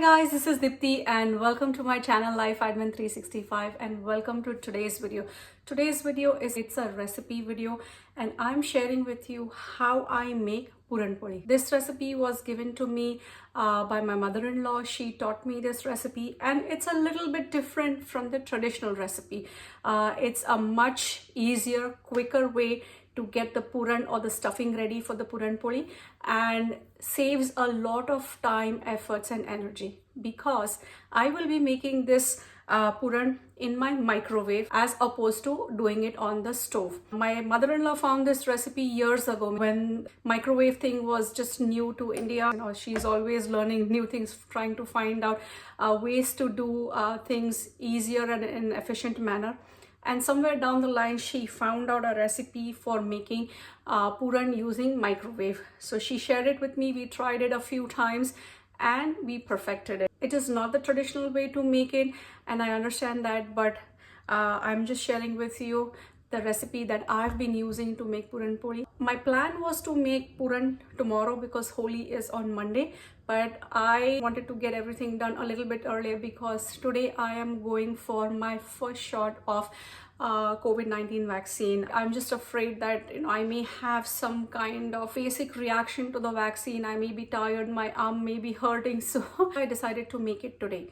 guys, this is Dipti and welcome to my channel Life Admin 365 and welcome to today's video. Today's video it's a recipe video and I'm sharing with you how I make Puran Poli. This recipe was given to me by my mother-in-law. She taught me this recipe and it's a little bit different from the traditional recipe. It's a much easier, quicker way to get the puran or the stuffing ready for the Puran Poli and saves a lot of time, efforts and energy because I will be making this puran in my microwave as opposed to doing it on the stove. My mother-in-law found this recipe years ago when microwave thing was just new to India. You know, she's always learning new things, trying to find out ways to do things easier and in an efficient manner. And somewhere down the line, she found out a recipe for making puran using microwave. So she shared it with me. We tried it a few times and we perfected it. It is not the traditional way to make it, and I understand that, but I'm just sharing with you the recipe that I've been using to make Puran Poli. My plan was to make Puran tomorrow because Holi is on Monday, but I wanted to get everything done a little bit earlier because today I am going for my first shot of COVID-19 vaccine. I'm just afraid that I may have some kind of basic reaction to the vaccine. I may be tired, my arm may be hurting, so I decided to make it today.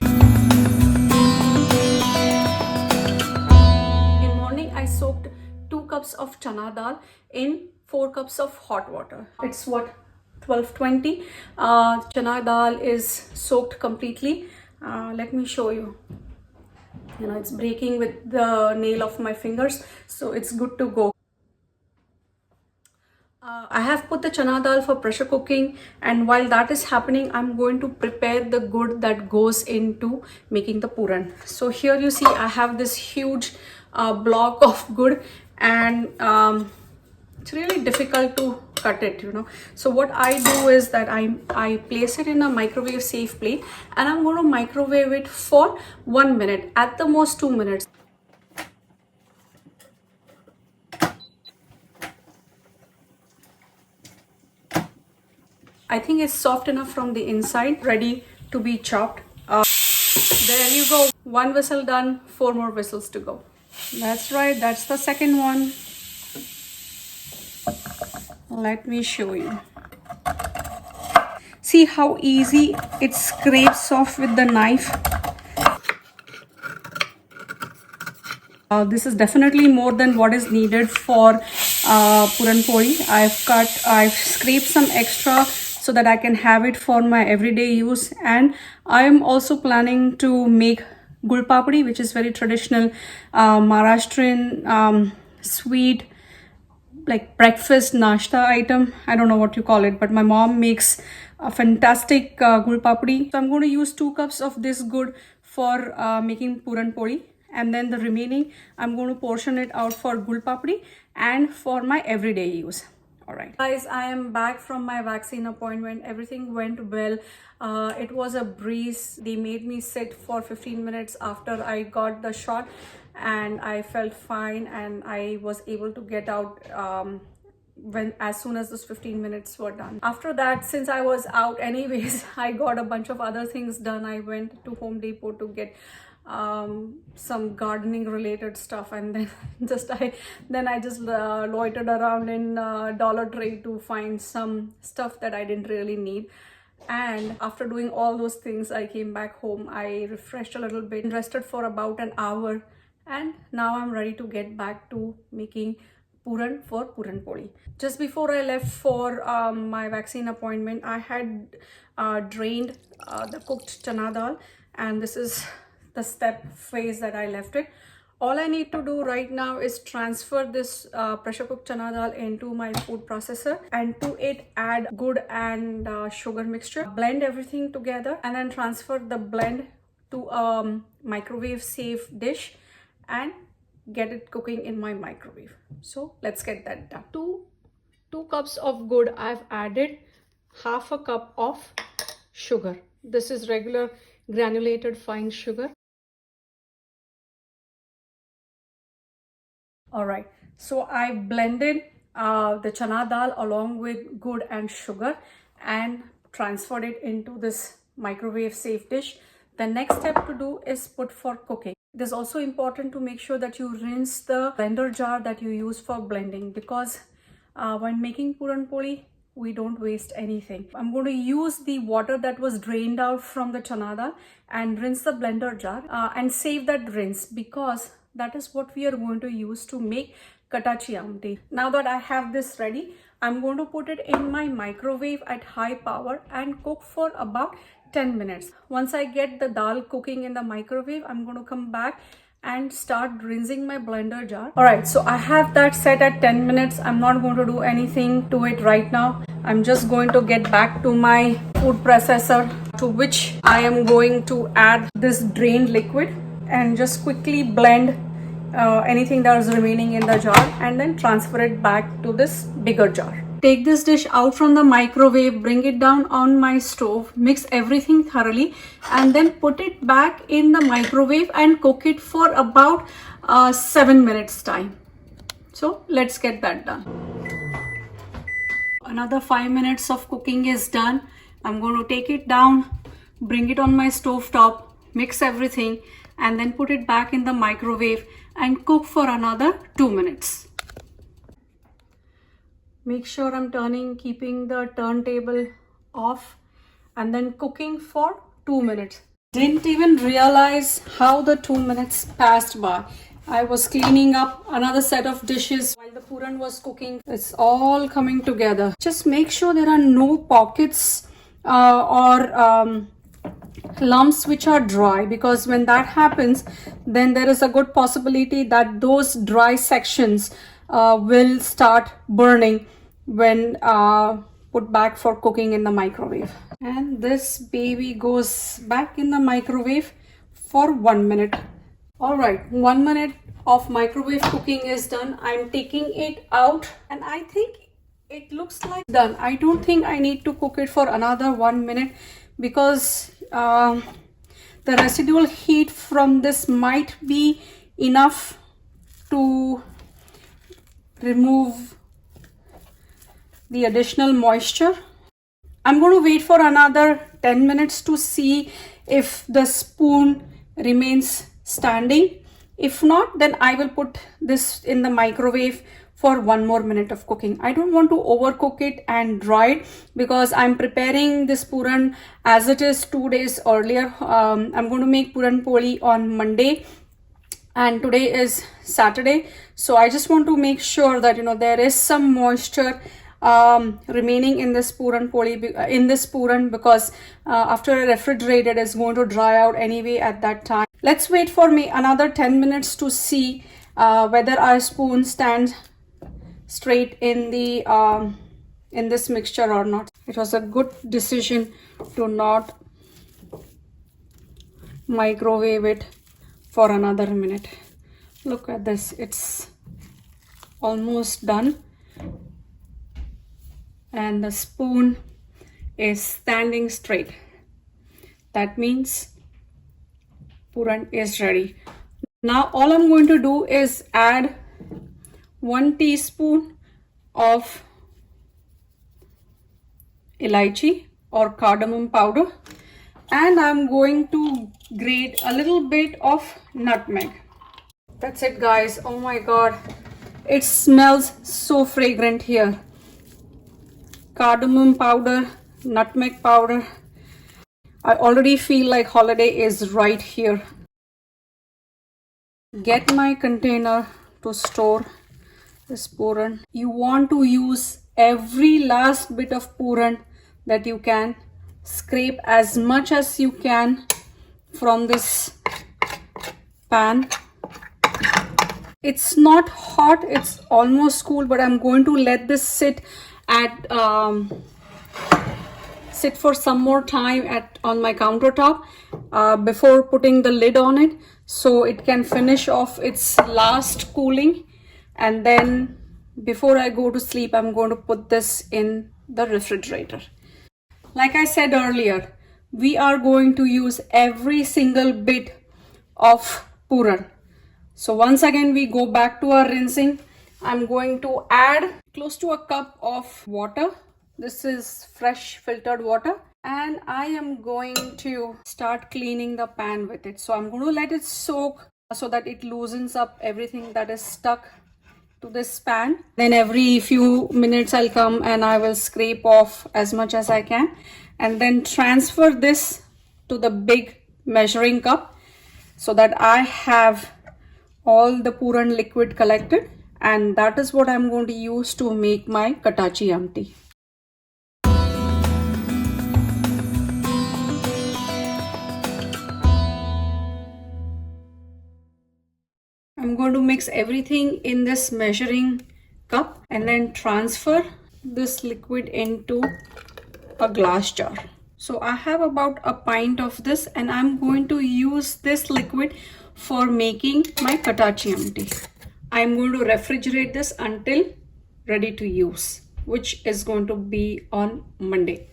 In morning, I soaked 2 cups of Channa Daal in 4 cups of hot water. It's what, 12:20. Channa Daal is soaked completely. Let me show you. It's breaking with the nail of my fingers, so it's good to go. I have put the Channa Daal for pressure cooking, and while that is happening, I'm going to prepare the gur that goes into making the puran. So here you see I have this huge block of gur, and it's really difficult to cut it, So what I do is that I place it in a microwave safe plate and I'm going to microwave it for 1 minute, at the most 2 minutes. I think it's soft enough from the inside, ready to be chopped. There you go. 1 whistle done, 4 more whistles to go. That's right, that's the second one. Let me show you. See how easy it scrapes off with the knife. This is definitely more than what is needed for Puran Poli. I've scraped some extra so that I can have it for my everyday use, and I am also planning to make gul papdi, which is very traditional Maharashtrian sweet, like breakfast nashta item. I don't know what you call it, but my mom makes a fantastic gul papdi. So I'm going to use 2 cups of this gur for making Puran Poli, and then the remaining I'm going to portion it out for gul papdi and for my everyday use. All right, guys, I am back from my vaccine appointment. Everything went well. It was a breeze. They made me sit for 15 minutes after I got the shot, and I felt fine, and I was able to get out as soon as those 15 minutes were done. After that, since I was out anyways, I got a bunch of other things done. I went to Home Depot to get some gardening related stuff, and then I just loitered around in Dollar Tree to find some stuff that I didn't really need. And after doing all those things, I came back home. I refreshed a little bit, rested for about an hour, and now I'm ready to get back to making puran for Puran Poli. Just before I left for my vaccine appointment, I had drained the cooked Channa Daal, and this is the phase that I left it. All I need to do right now is transfer this pressure cooked Channa Daal into my food processor, and to it add gur and sugar mixture, blend everything together, and then transfer the blend to a microwave safe dish and get it cooking in my microwave. So let's get that done. 2 cups of gur, I've added half a cup of sugar. This is regular granulated fine sugar. All right, so I blended the Channa Daal along with gur and sugar and transferred it into this microwave safe dish. The next step to do is put for cooking. It is also important to make sure that you rinse the blender jar that you use for blending, because when making Puran Poli, we don't waste anything. I'm going to use the water that was drained out from the Channa Daal and rinse the blender jar and save that rinse, because that is what we are going to use to make Katachi Amti. Now that I have this ready, I'm going to put it in my microwave at high power and cook for about 10 minutes. Once I get the dal cooking in the microwave, I'm going to come back and start rinsing my blender jar. Alright, so I have that set at 10 minutes. I'm not going to do anything to it right now. I'm just going to get back to my food processor, to which I am going to add this drained liquid and just quickly blend anything that is remaining in the jar and then transfer it back to this bigger jar. Take this dish out from the microwave, bring it down on my stove, mix everything thoroughly, and then put it back in the microwave and cook it for about 7 minutes time. So let's get that done. Another 5 minutes of cooking is done. I'm going to take it down, bring it on my stove top, mix everything, and then put it back in the microwave and cook for another 2 minutes. Make sure I'm keeping the turntable off, and then cooking for 2 minutes. Didn't even realize how the 2 minutes passed by. I was cleaning up another set of dishes while the Puran was cooking. It's all coming together. Just make sure there are no pockets or lumps which are dry, because when that happens, then there is a good possibility that those dry sections will start burning when put back for cooking in the microwave. And this baby goes back in the microwave for 1 minute. All right, 1 minute of microwave cooking is done. I'm taking it out and I think it looks like done. I don't think I need to cook it for another 1 minute, because the residual heat from this might be enough to remove the additional moisture. I'm going to wait for another 10 minutes to see if the spoon remains standing. If not, then I will put this in the microwave for 1 more minute of cooking. I don't want to overcook it and dry it, because I'm preparing this Puran as it is 2 days earlier. I'm going to make Puran Poli on Monday and today is Saturday. So I just want to make sure that there is some moisture remaining in this Puran Poli, because after refrigerated it's going to dry out anyway at that time. Let's wait for me another 10 minutes to see whether our spoon stands straight in the in this mixture or not. It was a good decision to not microwave it for another minute. Look at this, it's almost done and the spoon is standing straight. That means Puran is ready. Now all I'm going to do is add 1 teaspoon of elaichi or cardamom powder, and I'm going to grate a little bit of nutmeg. That's it, guys. Oh my god, it smells so fragrant here. Cardamom powder, nutmeg powder. I already feel like holiday is right here. Get my container to store this Puran. You want to use every last bit of Puran that you can. Scrape as much as you can from this pan. It's not hot, it's almost cool, but I'm going to let this sit for some more time on my countertop before putting the lid on it, so it can finish off its last cooling. And then before I go to sleep, I'm going to put this in the refrigerator. Like I said earlier, we are going to use every single bit of Puran. So once again, we go back to our rinsing. I'm going to add close to a cup of water. This is fresh filtered water. and I am going to start cleaning the pan with it. So I'm going to let it soak so that it loosens up everything that is stuck to this pan. Then every few minutes I'll come and I will scrape off as much as I can and then transfer this to the big measuring cup so that I have all the Puran liquid collected, and that is what I'm going to use to make my Katachi Amti. I'm going to mix everything in this measuring cup and then transfer this liquid into a glass jar. So I have about a pint of this and I'm going to use this liquid for making my Katachi Amti. I'm going to refrigerate this until ready to use, which is going to be on Monday.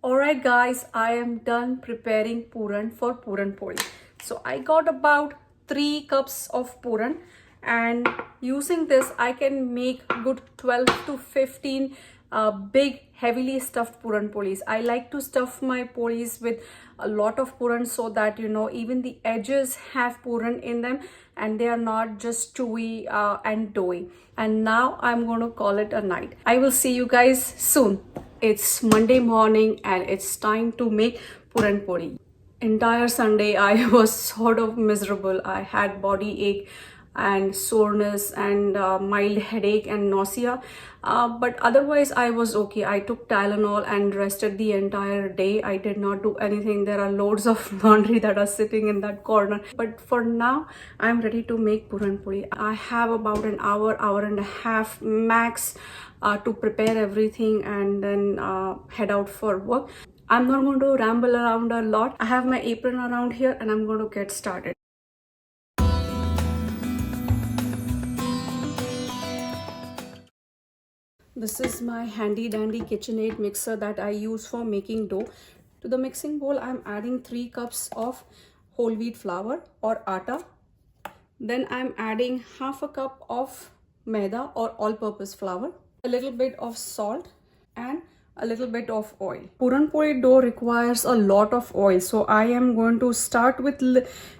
Alright guys, I am done preparing Puran for Puran Poli. So I got about 3 cups of Puran, and using this I can make good 12 to 15 big heavily stuffed Puran Polis. I like to stuff my Polis with a lot of Puran so that even the edges have Puran in them and they are not just chewy and doughy. And now I'm going to call it a night. I will see you guys soon. It's Monday morning and it's time to make Puran Poli. Entire Sunday I was sort of miserable. I had body ache and soreness and mild headache and nausea, but otherwise I was okay. I took Tylenol and rested the entire day. I did not do anything. There are loads of laundry that are sitting in that corner, but for now I'm ready to make Puran Poli. I have about an hour and a half max to prepare everything and then head out for work. I'm not going to ramble around a lot. I have my apron around here and I'm going to get started. This is my handy dandy KitchenAid mixer that I use for making dough. To the mixing bowl, I'm adding 3 cups of whole wheat flour or atta. Then I'm adding half a cup of maida or all-purpose flour, a little bit of salt and a little bit of oil. Puran Poli dough requires a lot of oil, so I am going to start with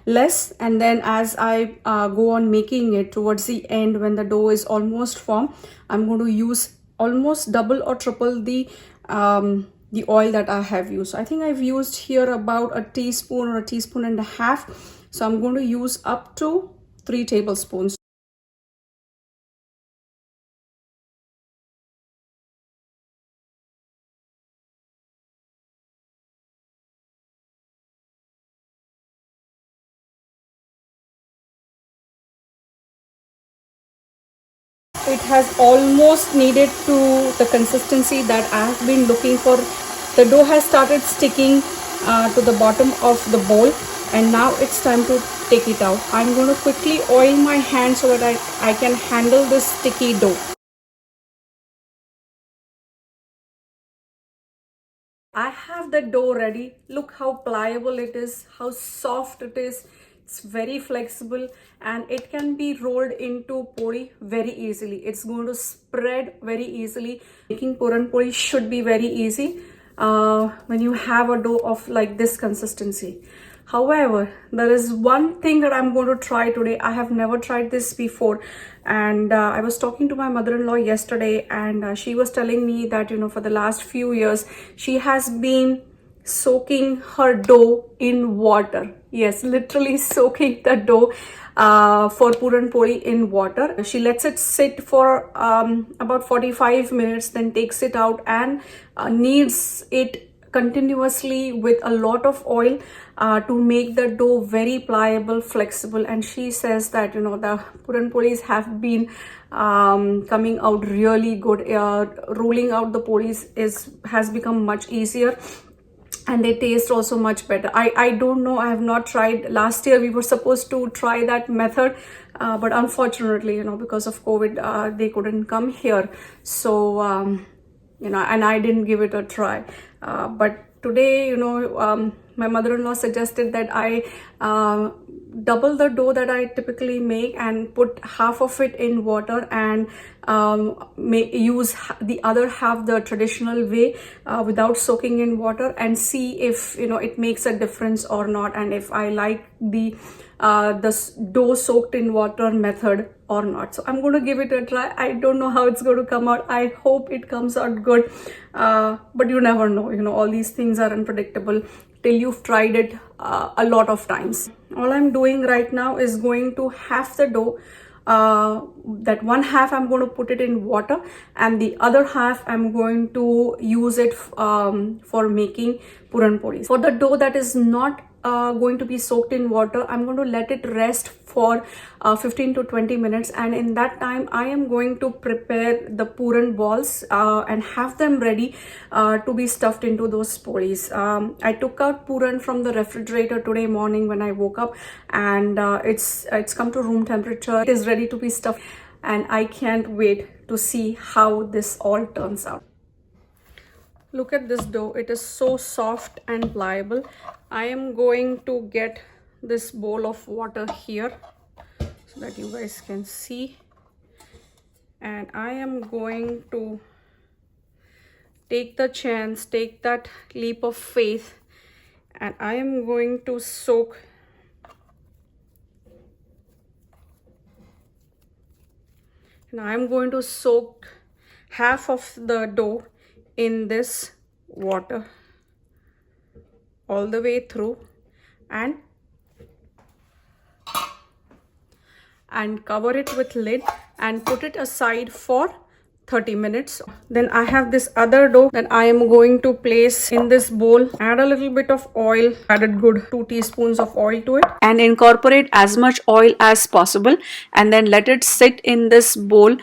less, and then as I go on making it towards the end, when the dough is almost formed, I'm going to use almost double or triple the oil that I have used. I think I've used here about a teaspoon or a teaspoon and a half, so I'm going to use up to 3 tablespoons. It has almost needed to the consistency that I have been looking for. The dough has started sticking to the bottom of the bowl, and now it's time to take it out. I'm going to quickly oil my hand so that I can handle this sticky dough. I have the dough ready. Look how pliable it is, how soft it is. It's very flexible and it can be rolled into puri very easily. It's going to spread very easily. Making Puran Poli should be very easy when you have a dough of like this consistency. However, there is one thing that I'm going to try today. I have never tried this before, and I was talking to my mother-in-law yesterday, and she was telling me that for the last few years she has been soaking her dough in water. Yes, literally soaking the dough for Puran Poli in water. She lets it sit for about 45 minutes, then takes it out and kneads it continuously with a lot of oil to make the dough very pliable, flexible. And she says that the Puran Polis have been coming out really good. Rolling out the Polis has become much easier, and they taste also much better. I don't know, I have not tried. Last year we were supposed to try that method, but unfortunately because of COVID they couldn't come here, so and I didn't give it a try. But today my mother-in-law suggested that I double the dough that I typically make and put half of it in water and use the other half the traditional way without soaking in water, and see if it makes a difference or not, and if I like the dough soaked in water method or not. So I'm going to give it a try. I don't know how it's going to come out. I hope it comes out good, but you never know. All these things are unpredictable till you've tried it a lot of times. All I'm doing right now is going to half the dough. That one half I'm going to put it in water, and the other half I'm going to use it for making Puran Poli. For the dough that is not going to be soaked in water, I'm going to let it rest for 15 to 20 minutes, and in that time I am going to prepare the Puran balls and have them ready to be stuffed into those polis. I took out Puran from the refrigerator today morning when I woke up, and it's come to room temperature. It is ready to be stuffed, and I can't wait to see how this all turns out. Look at this dough. It is so soft and pliable. I am going to get this bowl of water here so that you guys can see, and I am going to take the chance, take that leap of faith, and I am going to soak half of the dough in this water all the way through, and cover it with lid and put it aside for 30 minutes. Then I have this other dough that I am going to place in this bowl. Add a little bit of oil, added good 2 teaspoons of oil to it, and incorporate as much oil as possible, and then let it sit in this bowl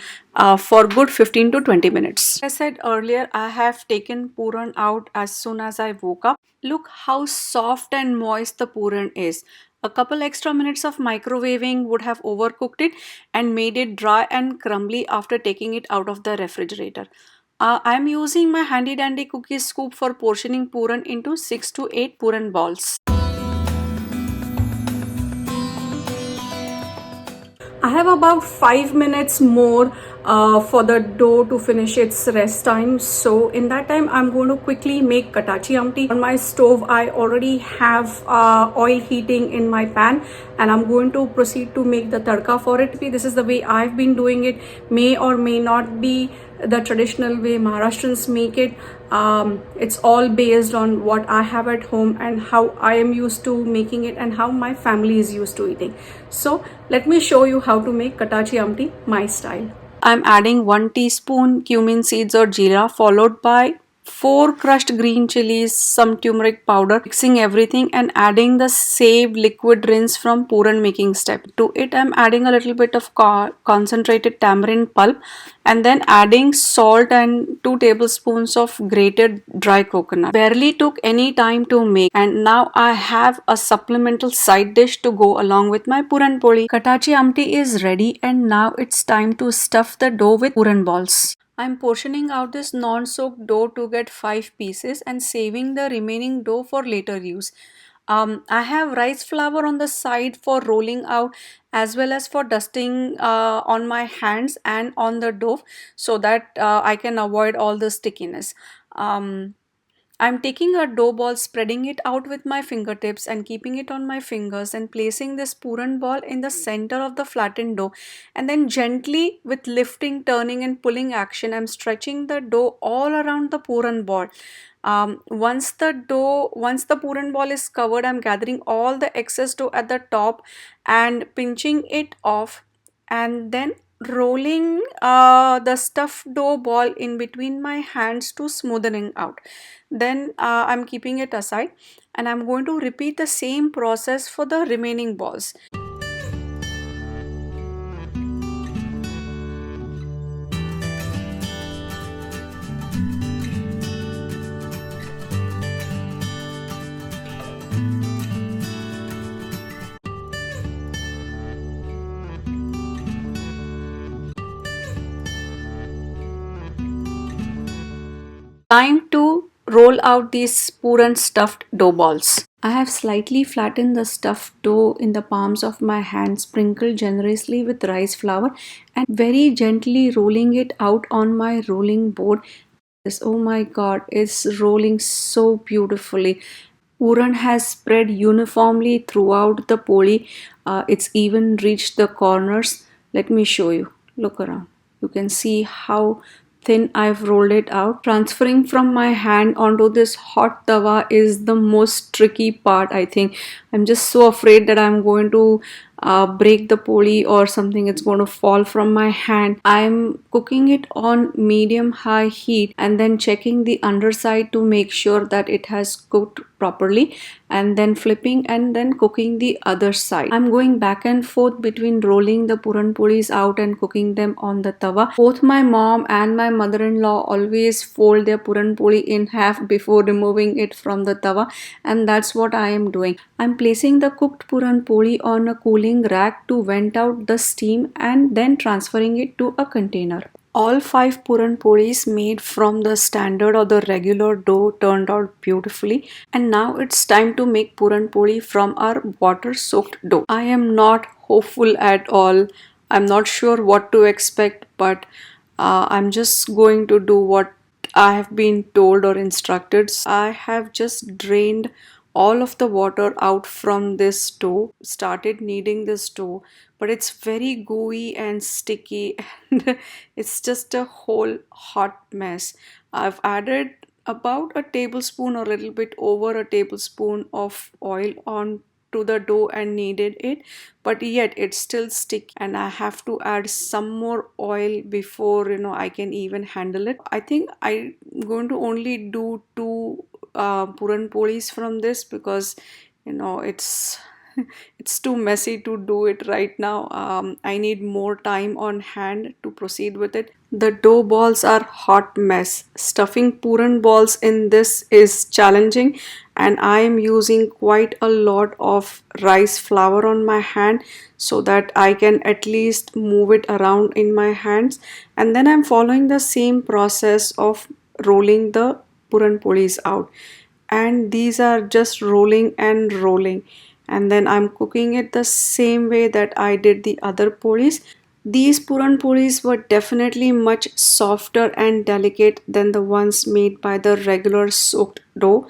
for good 15 to 20 minutes. As I said earlier, I have taken Puran out as soon as I woke up. Look how soft and moist the Puran is. A couple extra minutes of microwaving would have overcooked it and made it dry and crumbly after taking it out of the refrigerator. I'm using my handy dandy cookie scoop for portioning Puran into 6 to 8 Puran balls. I have about 5 minutes more for the dough to finish its rest time. So in that time, I'm going to quickly make Katachi Amti. On my stove, I already have oil heating in my pan, and I'm going to proceed to make the tadka for it. This is the way I've been doing it. May or may not be the traditional way Maharashtrians make it. It's all based on what I have at home and how I am used to making it and how my family is used to eating. So let me show you how to make Katachi Amti my style. I'm adding 1 teaspoon cumin seeds or jeera, followed by 4 crushed green chilies, some turmeric powder, mixing everything and adding the saved liquid rinse from Puran making step. To it, I'm adding a little bit of concentrated tamarind pulp, and then adding salt and 2 tablespoons of grated dry coconut. Barely took any time to make, and now I have a supplemental side dish to go along with my Puran Poli. Katachi Amti is ready, and now it's time to stuff the dough with Puran balls. I'm portioning out this non-soaked dough to get 5 pieces and saving the remaining dough for later use. I have rice flour on the side for rolling out, as well as for dusting on my hands and on the dough, so that I can avoid all the stickiness. I'm taking a dough ball, spreading it out with my fingertips and keeping it on my fingers, and placing this Puran ball in the center of the flattened dough, and then gently, with lifting, turning and pulling action, I'm stretching the dough all around the Puran ball. Once the Puran ball is covered, I'm gathering all the excess dough at the top and pinching it off, and then rolling the stuffed dough ball in between my hands to smoothening out. Then I'm keeping it aside, and I'm going to repeat the same process for the remaining balls. Time to roll out these Puran stuffed dough balls. I have slightly flattened the stuffed dough in the palms of my hand, sprinkled generously with rice flour, and very gently rolling it out on my rolling board. Yes, oh my god, it's rolling so beautifully. Puran has spread uniformly throughout the poli. It's even reached the corners. Let me show you. Look around. You can see how thin I've rolled it out. Transferring from my hand onto this hot tawa is the most tricky part, I think. I'm just so afraid that I'm going to break the poli or something. It's going to fall from my hand. I'm cooking it on medium high heat and then checking the underside to make sure that it has cooked properly, and then flipping and then cooking the other side. I'm going back and forth between rolling the Puran Polis out and cooking them on the tawa. Both my mom and my mother-in-law always fold their Puran Poli in half before removing it from the tawa, and that's what I am doing. I'm placing the cooked Puran Poli on a cooling rack to vent out the steam and then transferring it to a container. All 5 Puran Polis made from the standard or the regular dough turned out beautifully, and now it's time to make Puran Poli from our water soaked dough. I am not hopeful at all. I'm not sure what to expect, but I'm just going to do what I have been told or instructed. I have just drained all of the water out from this dough, started kneading this dough, but it's very gooey and sticky and it's just a whole hot mess. I've added about a tablespoon or a little bit over a tablespoon of oil on to the dough and kneaded it, but yet it's still sticky and I have to add some more oil before I can even handle it. I think I'm going to only do 2 Puran Polis from this because it's it's too messy to do it right now. I need more time on hand to proceed with it. The dough balls are hot mess. Stuffing Puran balls in this is challenging, and I am using quite a lot of rice flour on my hand so that I can at least move it around in my hands. And then I'm following the same process of rolling the Puran Polis out, and these are just rolling and rolling, and then I'm cooking it the same way that I did the other polis. These Puran Polis were definitely much softer and delicate than the ones made by the regular soaked dough.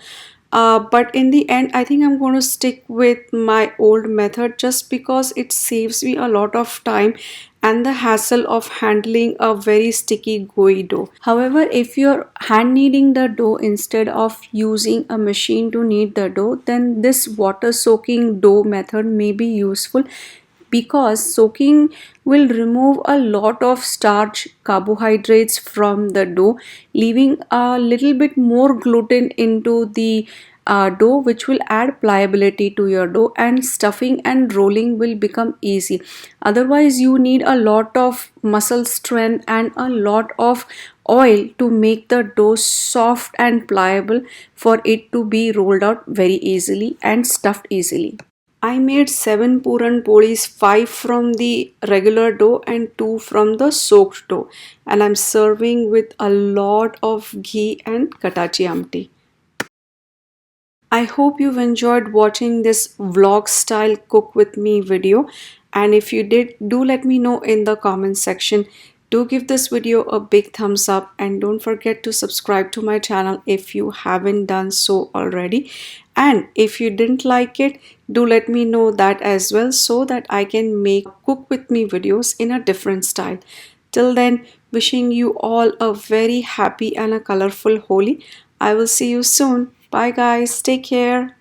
But in the end, I think I'm going to stick with my old method just because it saves me a lot of time and the hassle of handling a very sticky gooey dough. However, if you're hand kneading the dough instead of using a machine to knead the dough, then this water soaking dough method may be useful because soaking will remove a lot of starch carbohydrates from the dough, leaving a little bit more gluten into the dough, which will add pliability to your dough, and stuffing and rolling will become easy. Otherwise, you need a lot of muscle strength and a lot of oil to make the dough soft and pliable for it to be rolled out very easily and stuffed easily. I made 7 Puran Polis, 5 from the regular dough and 2 from the soaked dough, and I'm serving with a lot of ghee and Katachi Amti. I hope you've enjoyed watching this vlog style cook with me video, and if you did, do let me know in the comment section. Do give this video a big thumbs up and don't forget to subscribe to my channel if you haven't done so already. And if you didn't like it, do let me know that as well so that I can make cook with me videos in a different style. Till then, wishing you all a very happy and a colorful Holi. I will see you soon. Bye guys. Take care.